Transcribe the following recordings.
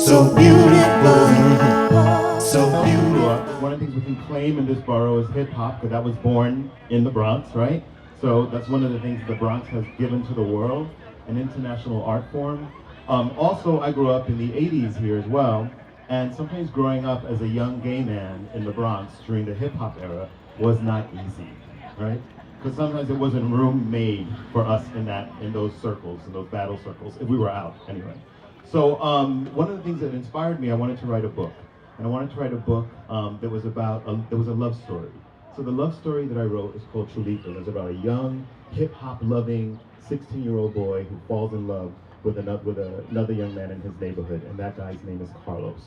so beautiful, so beautiful. One of the things we can claim in this borough is hip hop, because that was born in the Bronx, right? So that's one of the things the Bronx has given to the world, an international art form. Also, I grew up in the 80s here as well, and sometimes growing up as a young gay man in the Bronx during the hip hop era was not easy, right? Because sometimes it wasn't room made for us in those circles, in those battle circles, if we were out anyway. So one of the things that inspired me, I wanted to write a book. And I wanted to write a book that was about, there was a love story. So the love story that I wrote is called Chulito. It's about a young, hip-hop loving 16-year-old boy who falls in love with another young man in his neighborhood, and that guy's name is Carlos.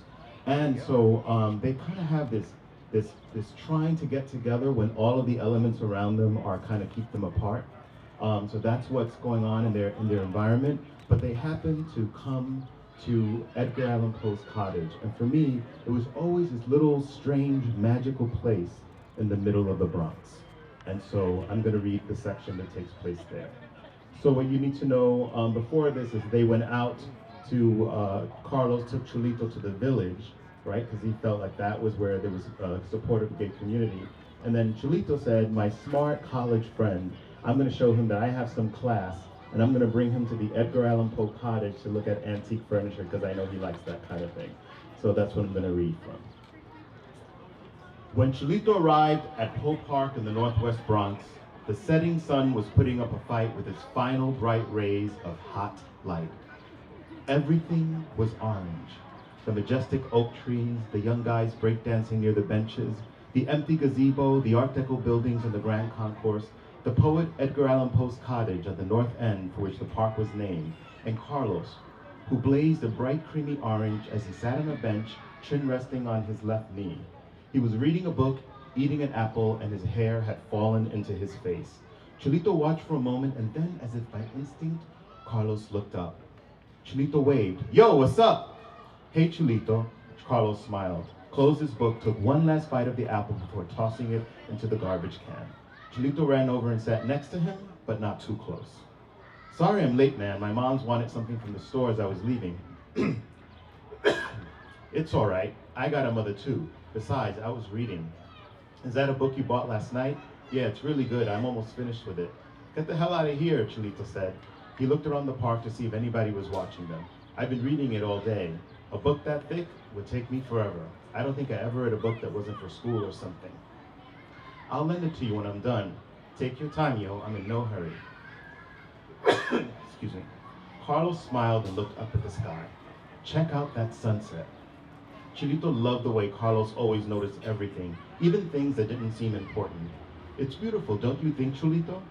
And so they kind of have this trying to get together when all of the elements around them are kind of keep them apart. So that's what's going on in their environment. But they happen to come to Edgar Allan Poe's cottage. And for me, it was always this little strange magical place in the middle of the Bronx. And so I'm gonna read the section that takes place there. So what you need to know before this is they went out to, Carlos took Chulito to the village, right? Because he felt like that was where there was a supportive gay community. And then Chulito said, my smart college friend, I'm gonna show him that I have some class, and I'm gonna bring him to the Edgar Allan Poe cottage to look at antique furniture, because I know he likes that kind of thing. So that's what I'm gonna read from. When Chulito arrived at Poe Park in the Northwest Bronx, the setting sun was putting up a fight with its final bright rays of hot light. Everything was orange. The majestic oak trees, the young guys breakdancing near the benches, the empty gazebo, the Art Deco buildings in the Grand Concourse, the poet Edgar Allan Poe's cottage at the north end for which the park was named, and Carlos, who blazed a bright creamy orange as he sat on a bench, chin resting on his left knee. He was reading a book, eating an apple, and his hair had fallen into his face. Chulito watched for a moment, and then, as if by instinct, Carlos looked up. Chulito waved. Yo, what's up? Hey, Chulito. Carlos smiled, closed his book, took one last bite of the apple before tossing it into the garbage can. Chulito ran over and sat next to him, but not too close. Sorry I'm late, man. My mom's wanted something from the store as I was leaving. It's all right. I got a mother too. Besides, I was reading. Is that a book you bought last night? Yeah, it's really good. I'm almost finished with it. Get the hell out of here, Chulito said. He looked around the park to see if anybody was watching them. I've been reading it all day. A book that thick would take me forever. I don't think I ever read a book that wasn't for school or something. I'll lend it to you when I'm done. Take your time, yo. I'm in no hurry. Excuse me. Carlos smiled and looked up at the sky. Check out that sunset. Chulito loved the way Carlos always noticed everything, even things that didn't seem important. It's beautiful, don't you think, Chulito?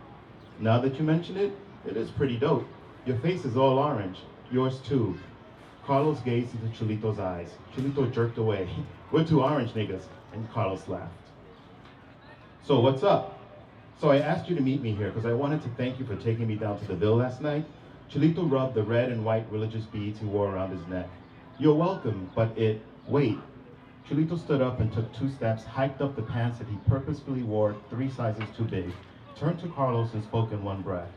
Now that you mention it, it is pretty dope. Your face is all orange. Yours too. Carlos gazed into Chulito's eyes. Chulito jerked away. We're two orange niggas. And Carlos laughed. So what's up? So I asked you to meet me here because I wanted to thank you for taking me down to the Ville last night. Chulito rubbed the red and white religious beads he wore around his neck. You're welcome, but wait. Chulito stood up and took 2 steps, hiked up the pants that he purposefully wore 3 sizes too big, turned to Carlos and spoke in one breath.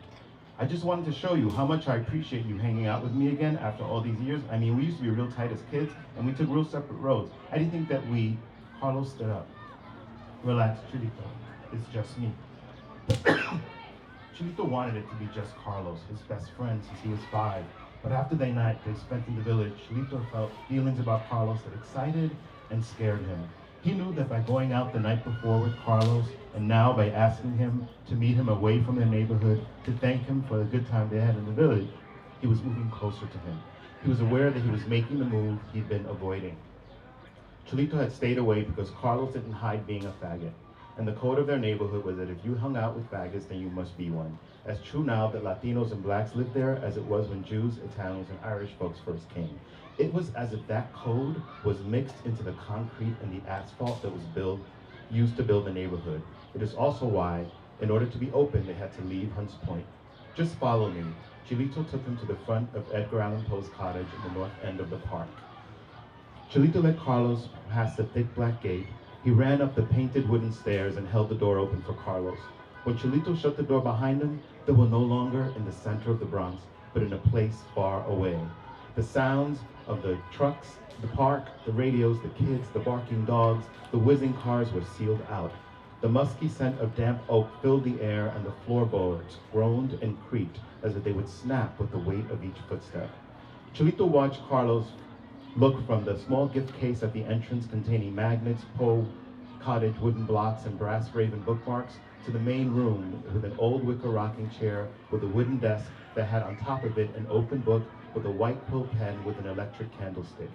I just wanted to show you how much I appreciate you hanging out with me again after all these years. I mean, we used to be real tight as kids, and we took real separate roads. I didn't think that Carlos stood up. Relax, Chulito. It's just me. Chulito wanted it to be just Carlos, his best friend since he was 5. But after the night they spent in the village, Chulito felt feelings about Carlos that excited and scared him. He knew that by going out the night before with Carlos, and now by asking him to meet him away from their neighborhood to thank him for the good time they had in the village, he was moving closer to him. He was aware that he was making the move he'd been avoiding. Chulito had stayed away because Carlos didn't hide being a faggot. And the code of their neighborhood was that if you hung out with faggots, then you must be one. As true now that Latinos and blacks lived there as it was when Jews, Italians, and Irish folks first came. It was as if that code was mixed into the concrete and the asphalt that was used to build the neighborhood. It is also why, in order to be open, they had to leave Hunts Point. Just follow me. Chulito took him to the front of Edgar Allan Poe's cottage in the north end of the park. Chulito led Carlos past the thick black gate. He ran up the painted wooden stairs and held the door open for Carlos. When Chulito shut the door behind him, they were no longer in the center of the Bronx, but in a place far away. The sounds of the trucks The park, the radios, the kids, the barking dogs, the whizzing cars were sealed out. The musky scent of damp oak filled the air, and the floorboards groaned and creaked as if they would snap with the weight of each footstep. Chulito watched Carlos look from the small gift case at the entrance containing magnets, Poe cottage wooden blocks, and brass graven bookmarks to the main room with an old wicker rocking chair with a wooden desk that had on top of it an open book with a white quill pen with an electric candlestick.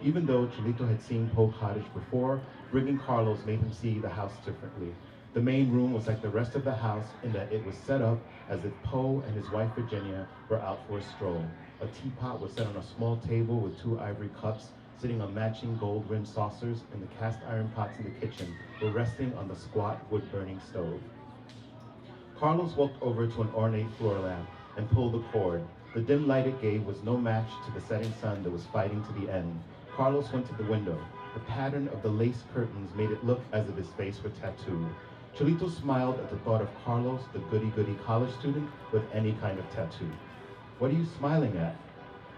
Even though Chulito had seen Poe Cottage before, bringing Carlos made him see the house differently. The main room was like the rest of the house in that it was set up as if Poe and his wife Virginia were out for a stroll. A teapot was set on a small table with 2 ivory cups sitting on matching gold-rimmed saucers, and the cast iron pots in the kitchen were resting on the squat wood-burning stove. Carlos walked over to an ornate floor lamp and pulled the cord. The dim light it gave was no match to the setting sun that was fighting to the end. Carlos went to the window. The pattern of the lace curtains made it look as if his face were tattooed. Chulito smiled at the thought of Carlos, the goody-goody college student, with any kind of tattoo. "What are you smiling at?"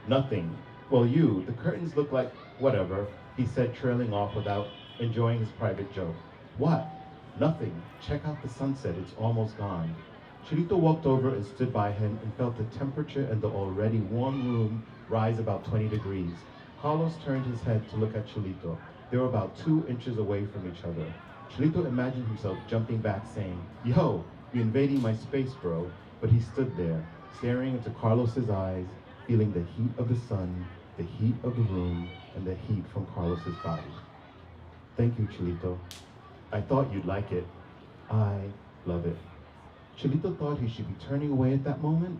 "Nothing." "Well, the curtains look like whatever," he said, trailing off without enjoying his private joke. "What?" "Nothing. Check out the sunset. It's almost gone." Chulito walked over and stood by him and felt the temperature in the already warm room rise about 20 degrees. Carlos turned his head to look at Chulito. They were about 2 inches away from each other. Chulito imagined himself jumping back saying, "Yo, you're invading my space, bro." But he stood there, staring into Carlos's eyes, feeling the heat of the sun, the heat of the room, and the heat from Carlos's body. "Thank you, Chulito. I thought you'd like it. I love it." Chulito thought he should be turning away at that moment,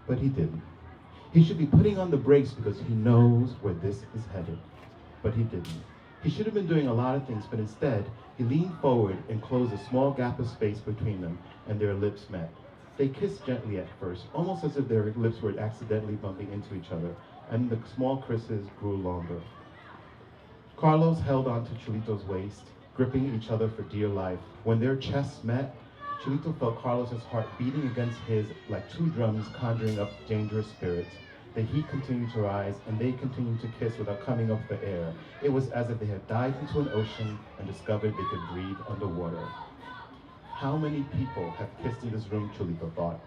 but he didn't. He should be putting on the brakes because he knows where this is headed, but he didn't. He should have been doing a lot of things, but instead, he leaned forward and closed a small gap of space between them, and their lips met. They kissed gently at first, almost as if their lips were accidentally bumping into each other, and the small kisses grew longer. Carlos held onto Chulito's waist, gripping each other for dear life. When their chests met, Chulito felt Carlos's heart beating against his like 2 drums conjuring up dangerous spirits. The heat continued to rise, and they continued to kiss without coming up for air. It was as if they had dived into an ocean and discovered they could breathe underwater. How many people have kissed in this room, Chulito thought.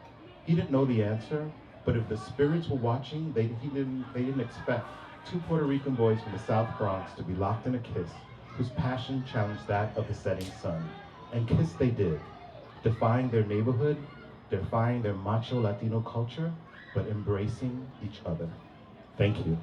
He didn't know the answer, but if the spirits were watching, they didn't expect 2 Puerto Rican boys from the South Bronx to be locked in a kiss whose passion challenged that of the setting sun. And kiss they did, defying their neighborhood, defying their macho Latino culture, but embracing each other. Thank you.